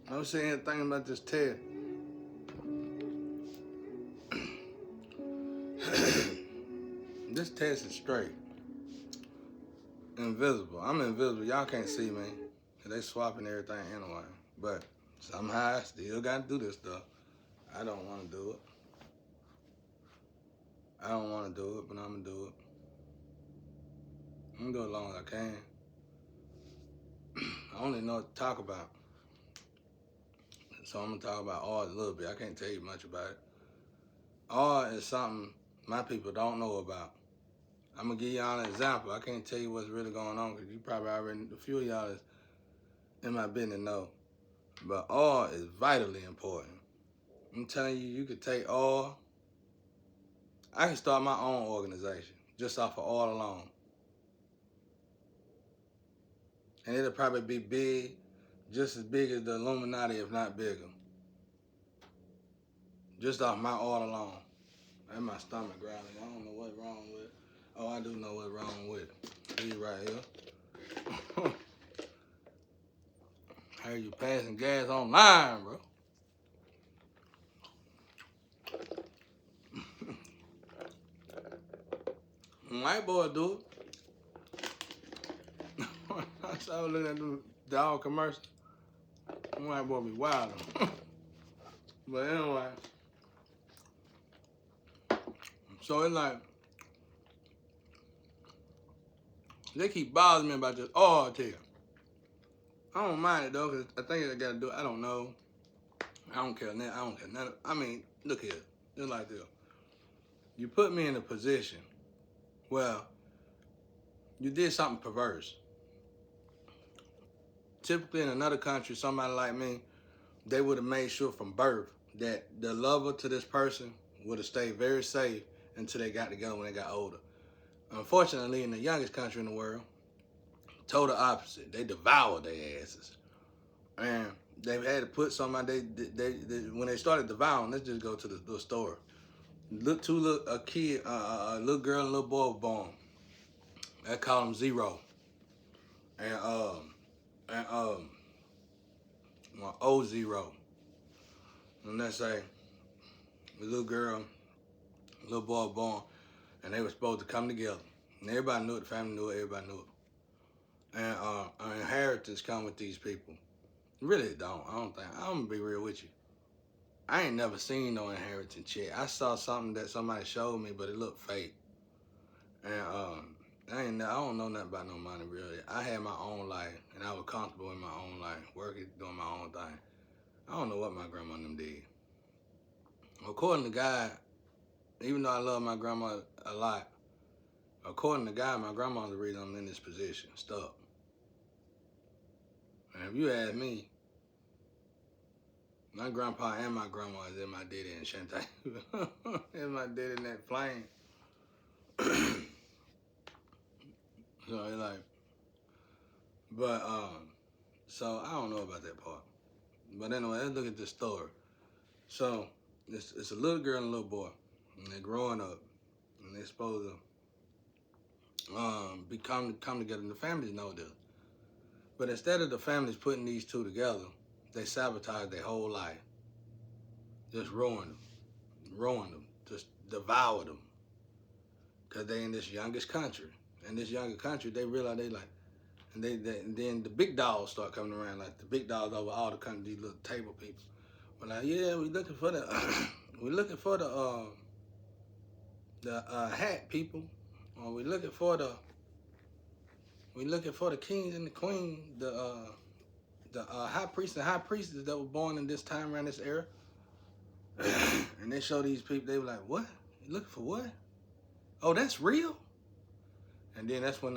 I'm sitting here thinking about this test. This test is straight. Invisible. I'm invisible. Y'all can't see me. They swapping everything anyway. But somehow I still got to do this stuff. I don't want to do it. I don't want to do it, but I'm going to do it. I'm going to go as long as I can. I only know what to talk about. So I'm going to talk about art a little bit. I can't tell you much about it. Art is something my people don't know about. I'm going to give y'all an example. I can't tell you what's really going on because you probably already, a few of y'all is in my business know. But art is vitally important. I'm telling you, you could take all. I can start my own organization just off of all alone. And it'll probably be big, just as big as the Illuminati, if not bigger. Just off my all alone. And my stomach growling. I don't know what's wrong with it. Oh, I do know what's wrong with it. These right here. I heard you passing gas online, bro. White boy do it. I saw looking at the dog commercial. White boy be wild. But anyway, so it's like, they keep bothering me about this art here. I don't mind it though, because I think I gotta do it. I don't know. I don't care nothing. I don't care nothing. I mean, look here. It's like this. You put me in a position where you did something perverse. Typically in another country, somebody like me, they would have made sure from birth that the lover to this person would have stayed very safe until they got together when they got older. Unfortunately, in the youngest country in the world, total opposite. They devoured their asses. And they had to put somebody, they when they started devouring, let's just go to the little story. A kid, a little girl and a little boy were born. They call them Zero. And well, O0. And let's say the little girl, little boy born, and they were supposed to come together. And everybody knew it, the family knew it, everybody knew it. And an inheritance come with these people. Really don't. I'm gonna be real with you. I ain't never seen no inheritance check. I saw something that somebody showed me, but it looked fake. And I don't know nothing about no money really. I had my own life, and I was comfortable in my own life, working, doing my own thing. I don't know what my grandma and them did. According to God, even though I love my grandma a lot, according to God, my grandma's the reason I'm in this position, stuck. And if you ask me, my grandpa and my grandma is in my daddy in Shantae. In my daddy in that plane. So it's like, but so I don't know about that part. But anyway, let's look at this story. So it's a little girl and a little boy, and they're growing up, and they're supposed to come together, and the families know this. But instead of the families putting these two together, they sabotage their whole life. Just ruin them, just devour them. Cause they in this youngest country. In this younger country, they realize they like, and then the big dogs start coming around, like the big dogs over all the country, these little table people. But like, yeah, we looking for the, we looking for the hat people, or we looking for the kings and the queens, the high priests and high priestesses that were born in this time around this era. And they show these people, they were like, what? You looking for what? Oh, that's real? And then that's when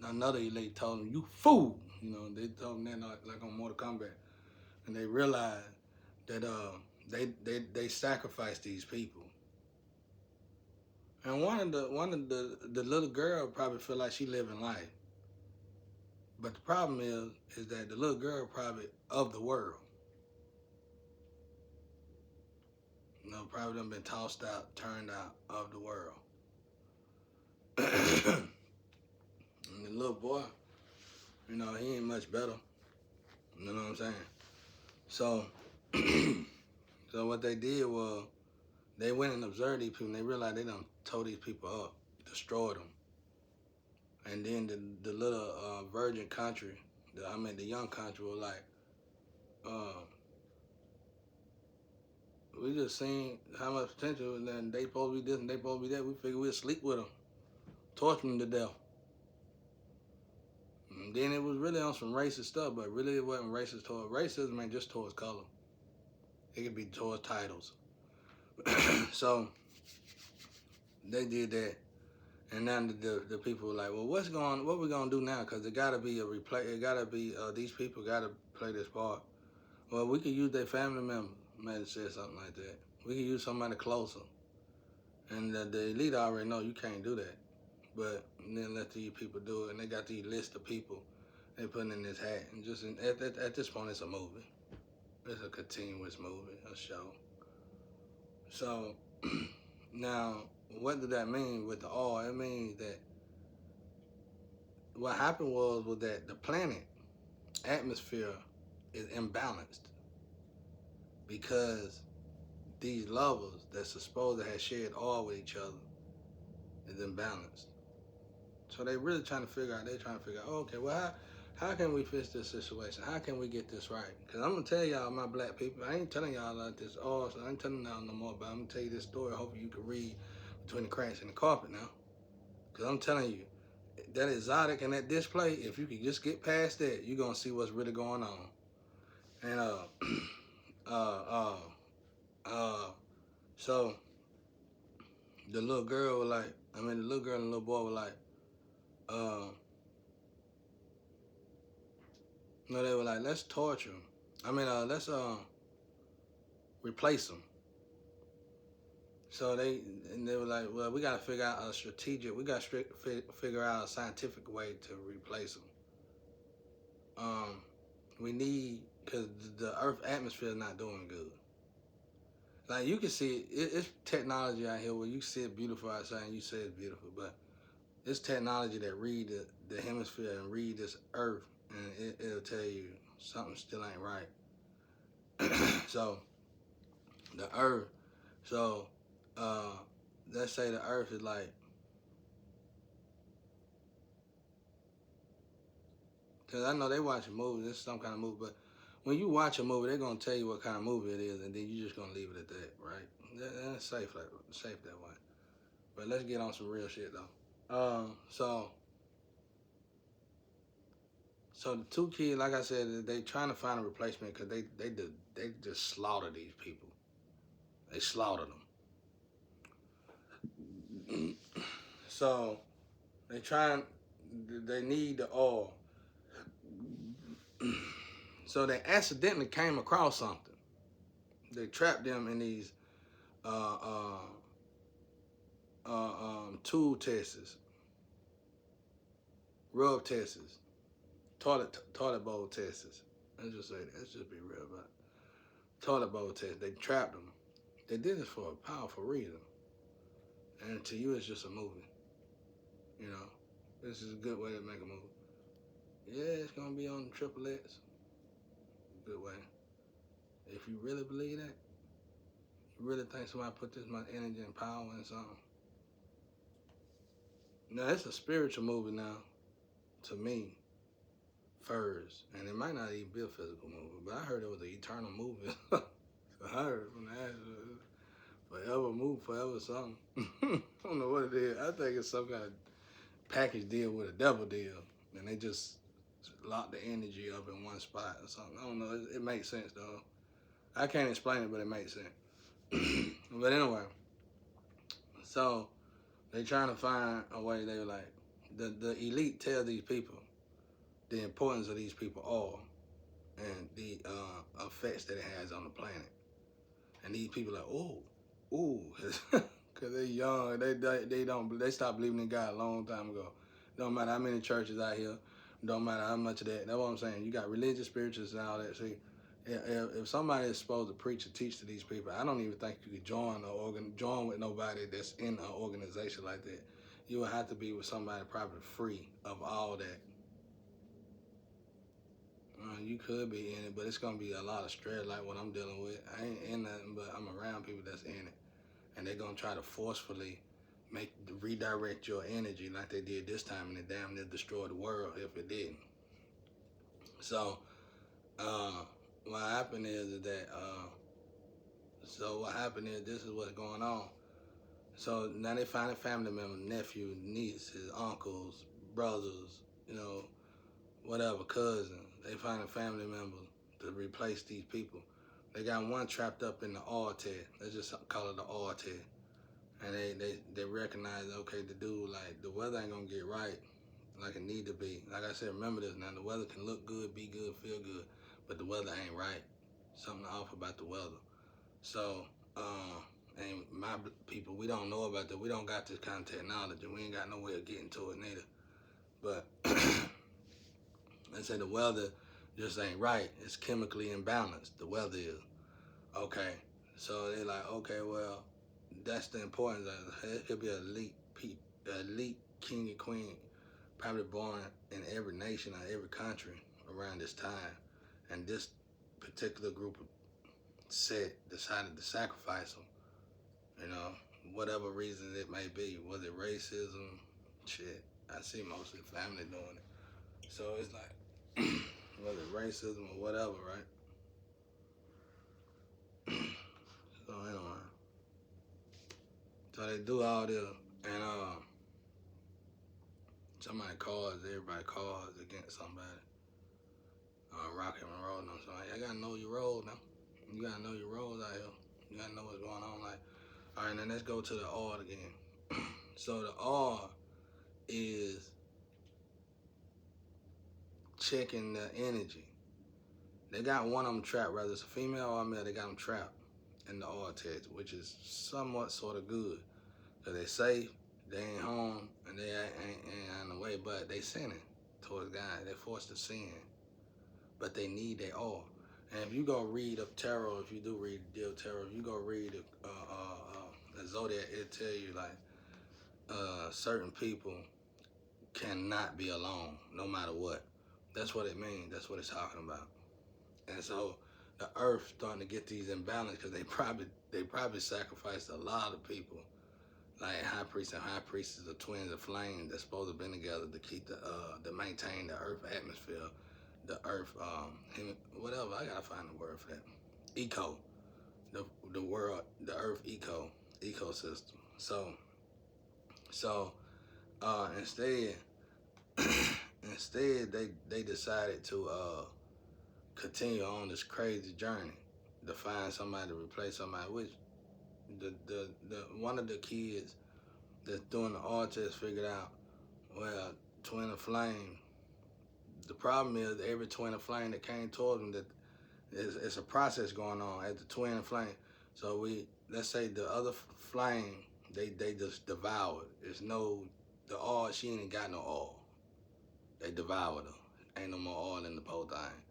another elite told them, you fool. You know, they told them that like on Mortal Kombat. And they realized that they sacrificed these people. And one of the little girl probably feel like she living life. But the problem is that the little girl probably of the world. You know, probably done been tossed out, turned out of the world. And the little boy, you know, he ain't much better. You know what I'm saying? So, so what they did was they went and observed these people, and they realized they done tore these people up, destroyed them. And then the little virgin country, the young country was like, uh, we just seen how much potential, and then they supposed to be this and they supposed to be that. We figured we'd sleep with them, torture them to death. And then it was really on some racist stuff, but really it wasn't racist towards racism, ain't just towards color. It could be towards titles. So they did that, and now the people were like, well, what we gonna do now? Because it gotta be a replay. It gotta be these people gotta play this part. Well, we could use their family member. Maybe said something like that. We could use somebody closer. And the elite already know you can't do that. But then let these people do it, and they got these list of people they putting in this hat. And just at this point, it's a movie. It's a continuous movie, a show. So now, what did that mean with the all? It means that what happened was that the planet atmosphere is imbalanced because these lovers that's supposed to have shared all with each other is imbalanced. So they really trying to figure out. They're trying to figure out. Okay, well, how can we fix this situation? How can we get this right? Because I'm gonna tell y'all, my black people. I ain't telling y'all like this. So I ain't telling y'all no more. But I'm gonna tell you this story. Hopefully you can read between the cracks in the carpet now. Because I'm telling you, that exotic and that display. If you can just get past that, you're gonna see what's really going on. And so the little girl was like, the little girl and the little boy were like, no, they were like, let's torture him. Let's replace him. So they were like, well, we gotta figure out a strategic. We gotta figure out a scientific way to replace him. We need, because the Earth atmosphere is not doing good. Like you can see it's technology out here where you see it beautiful outside and you say it's beautiful, but it's technology that read the hemisphere and read this Earth, and it'll tell you something still ain't right. So the Earth, so let's say the Earth is like, because I know they watching movies, it's some kind of movie, but when you watch a movie, they're gonna tell you what kind of movie it is, and then you just gonna leave it at that, right? That's safe that way. But let's get on some real shit though. So the two kids, like I said, they trying to find a replacement because they just slaughter these people. They slaughtered them. So they need the oil. So they accidentally came across something. They trapped them in these tool tests, rub tests, toilet bowl tests. Let's just say that. Let's just be real about it. Toilet bowl test. They trapped them. They did this for a powerful reason. And to you, it's just a movie. You know, this is a good way to make a movie. Yeah, it's gonna be on Triple X. Good way. If you really believe that, you really think somebody put this much energy and power in something. Now it's a spiritual movie now, to me, first, and it might not even be a physical movie, but I heard it was an eternal movie. So I heard from that. Forever move, forever something. I don't know what it is. I think it's some kind of package deal with a devil deal, and they just lock the energy up in one spot or something. I don't know. It makes sense though. I can't explain it, but it makes sense. But anyway, so they trying to find a way. They were like, the elite tell these people the importance of these people all and the effects that it has on the planet. And these people are like, ooh, because they young, they stopped believing in God a long time ago. Don't matter how many churches out here, don't matter how much of that. That's what I'm saying. You got religious, spirituals, and all that. See, if somebody is supposed to preach or teach to these people, I don't even think you could join with nobody that's in an organization like that. You would have to be with somebody probably free of all that. You could be in it, but it's gonna be a lot of stress like what I'm dealing with. I ain't in nothing, but I'm around people that's in it, and they're gonna try to forcefully redirect your energy like they did this time, and it damn near destroy the world if it didn't. So, what happened is that this is what's going on. So now they find a family member, nephew, nieces, uncles, brothers, whatever, cousins. They find a family member to replace these people. They got one trapped up in the Altet. Let's just call it the Altet. And they recognize, okay, the dude, like, the weather ain't gonna get right like it need to be. Like I said, remember this now, the weather can look good, be good, feel good, but the weather ain't right. Something off about the weather. So, and my people, we don't know about that. We don't got this kind of technology. We ain't got no way of getting to it neither. But they say the weather just ain't right. It's chemically imbalanced. The weather is. Okay. So they're like, okay, well, that's the importance of it. It'll be an elite king and queen, probably born in every nation or every country around this time. And this particular group of set decided to sacrifice them, whatever reason it may be. Was it racism? Shit, I see most of the family doing it. So it's like, whether racism or whatever, right? So anyway, so they do all this, and somebody calls, everybody calls against somebody. Rock and roll, no, so I gotta know your role now. You gotta know your roles out here. You gotta know what's going on. Like, all right, now let's go to the R again. So the R is checking the energy. They got one of them trapped, whether it's a female or a male, they got them trapped in the R test, which is somewhat sort of good. Because they safe, they ain't home, and they ain't on the way, but they sinning towards God. They're forced to sin. But they need their R. And if you go read up tarot, if you do read Deal Tarot, if you go read the Zodiac, it'll tell you, like, certain people cannot be alone, no matter what. That's what it means. That's what it's talking about. And so the earth starting to get these imbalances because they probably sacrificed a lot of people, like high priests and high priestesses of twins of flame that's supposed to have been together to keep to maintain the earth atmosphere, the earth whatever. I gotta find the word for that. Eco, the world, the earth ecosystem. So instead they decided to continue on this crazy journey to find somebody to replace somebody, which the one of the kids that's doing the art test figured out, well, twin of flame. The problem is every twin of flame that came towards them, that it's a process going on at the twin of flame. So let's say the other flame, they just devoured. There's no, the oil, she ain't got no oil. They devoured her. Ain't no more oil in the whole thing.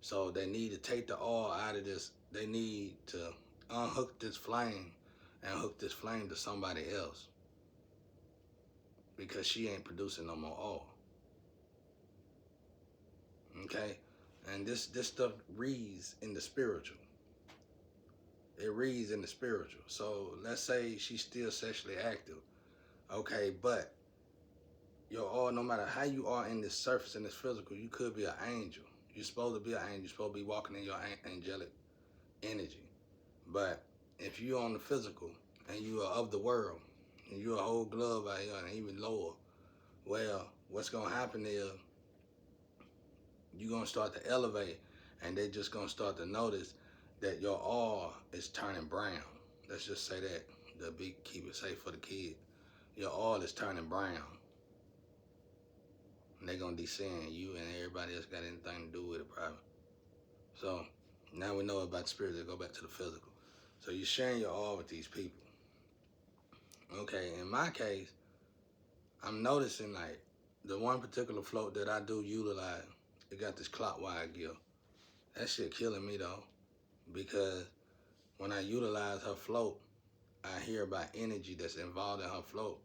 So they need to take the oil out of this. They need to unhook this flame and hook this flame to somebody else, because she ain't producing no more oil. Okay? And this stuff reads in the spiritual. It reads in the spiritual. So let's say she's still sexually active. Okay, but your oil, no matter how you are in this surface, in this physical, you could be an angel. You're supposed to be an angel. You're supposed to be walking in your angelic energy. But if you're on the physical and you are of the world and you're a whole glove out here and even lower, well, what's going to happen is you're going to start to elevate, and they're just going to start to notice that your aura is turning brown. Let's just say that, keep it safe for the kid. Your oil is turning brown. And they're going to descend. You and everybody else got anything to do with it, probably. So now we know about the spirit. They go back to the physical. So you're sharing your oil with these people. Okay, in my case, I'm noticing, like, the one particular float that I do utilize, it got this clockwise gift. That shit killing me, though, because when I utilize her float, I hear about energy that's involved in her float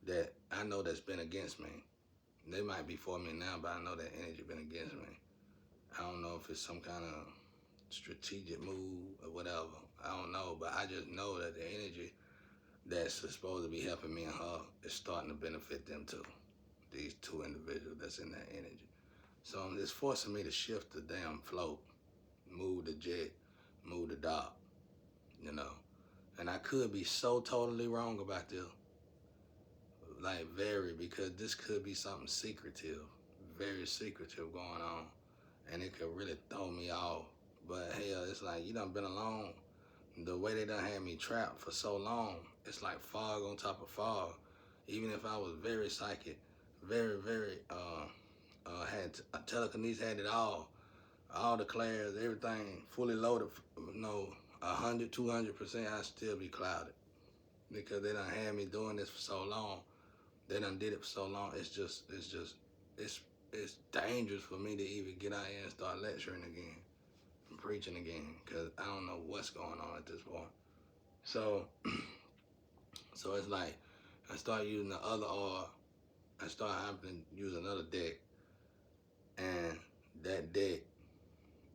that I know that's been against me. They might be for me now, but I know that energy been against me. I don't know if it's some kind of strategic move or whatever. I don't know, but I just know that the energy that's supposed to be helping me and her is starting to benefit them too. These two individuals that's in that energy. So it's forcing me to shift the damn float, move the jet, move the dock, you know. And I could be so totally wrong about this, like very, because this could be something secretive, very secretive going on, and it could really throw me off. But hell, it's like you done been alone. The way they done had me trapped for so long, it's like fog on top of fog. Even if I was very psychic, very had telekinesis, had it all the clairs, everything fully loaded, 100, 200%, I'd still be clouded because they done had me doing this for so long. They done did it for so long. It's dangerous for me to even get out here and start lecturing again and preaching again because I don't know what's going on at this point. So, so it's like I start using the other R. I start having to use another deck, and that deck,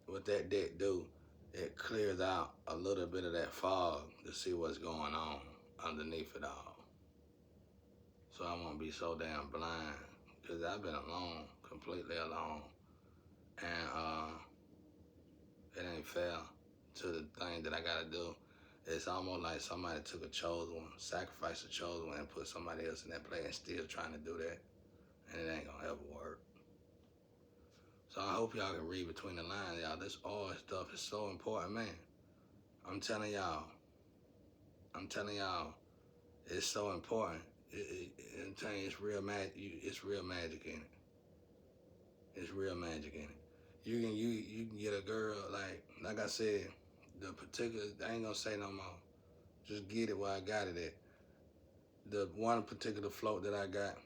what that deck do, it clears out a little bit of that fog to see what's going on underneath it all. So I won't be so damn blind because I've been alone, completely alone, and it ain't fair to the thing that I gotta do. It's almost like somebody took a chosen one, sacrificed a chosen one, and put somebody else in that place and still trying to do that, and it ain't gonna ever work. So I hope y'all can read between the lines, y'all. This all stuff is so important, man. I'm telling y'all, it's so important. I'm telling you, it's real magic. It's real magic in it. It's real magic in it. You can get a girl like I said, the particular. I ain't gonna say no more. Just get it where I got it at. The one particular float that I got,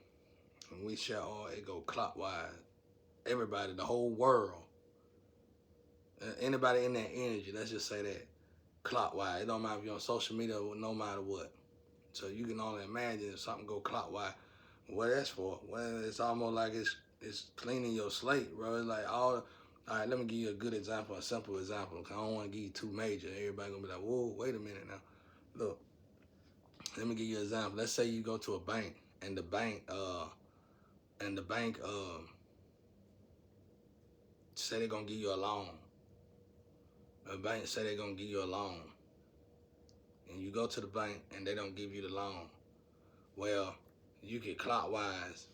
when we share all, it go clockwise. Everybody, the whole world, anybody in that energy, let's just say that, clockwise. It don't matter if you're on social media or no matter what. So you can only imagine if something go clockwise, what that's for. Well, it's almost like it's cleaning your slate, bro. It's like all right, let me give you a good example, a simple example, because I don't want to give you too major. Everybody going to be like, whoa, wait a minute now. Look, let me give you an example. Let's say you go to a bank, and the bank say they're going to give you a loan. The bank say they're going to give you a loan. And you go to the bank, and they don't give you the loan. Well, you get clockwise.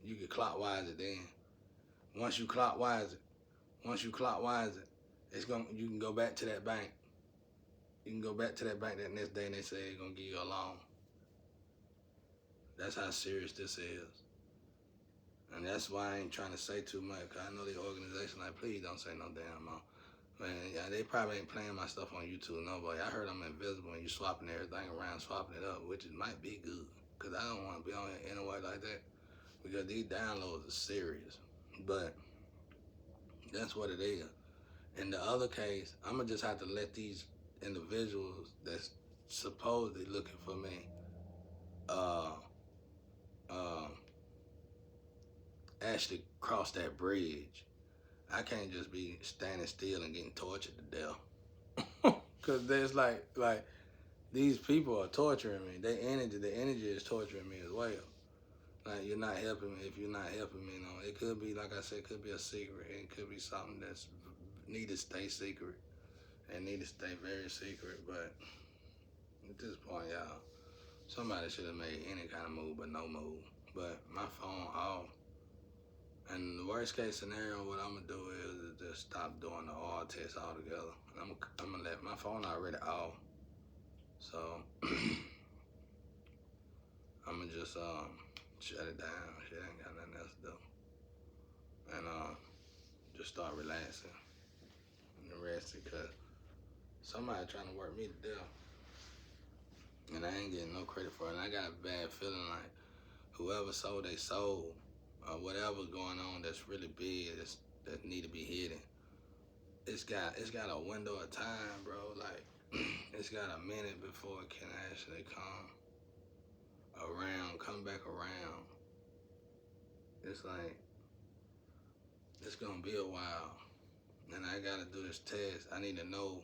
You can clockwise it then. Once you clockwise it, you can go back to that bank. You can go back to that bank that next day and they say they're gonna give you a loan. That's how serious this is. And that's why I ain't trying to say too much, cause I know the organization like, please don't say no damn more. Man, yeah, they probably ain't playing my stuff on YouTube, nobody. I heard I'm invisible and you swapping everything around, swapping it up, which it might be good. Cause I don't wanna be on here anyway like that. Because these downloads are serious. But that's what it is. In the other case, I'm gonna just have to let these individuals that's supposedly looking for me uh, actually cross that bridge. I can't just be standing still and getting tortured to death. Cause there's like these people are torturing me. The energy is torturing me as well. Like you're not helping me if you're not helping me. You know, it could be like I said, it could be a secret. It could be something that's need to stay secret and need to stay very secret. But at this point, y'all, somebody should have made any kind of move, but no move. But my phone off. And the worst case scenario, what I'm gonna do is just stop doing the R test altogether. I'm gonna let my phone already off. So I'm gonna just shut it down. Shit ain't got nothing else to do. And just start relaxing and resting, cause somebody trying to work me to death. And I ain't getting no credit for it. And I got a bad feeling like whoever sold they soul, or whatever's going on that's really big that need to be hidden. It's got a window of time, bro. Like it's got a minute before it can actually come back around. It's like it's gonna be a while. I gotta do this test, I need to know.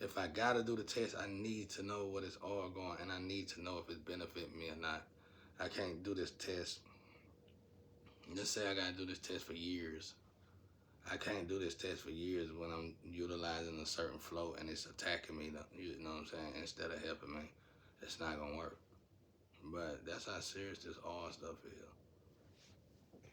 If I gotta do the test, I need to know what it's all going, and I need to know if it's benefit me or not. I can't do this test. Let's say I gotta do this test for years. I can't do this test for years when I'm utilizing a certain flow and it's attacking me, you know what I'm saying, instead of helping me. It's not gonna work. But that's how serious this all stuff is.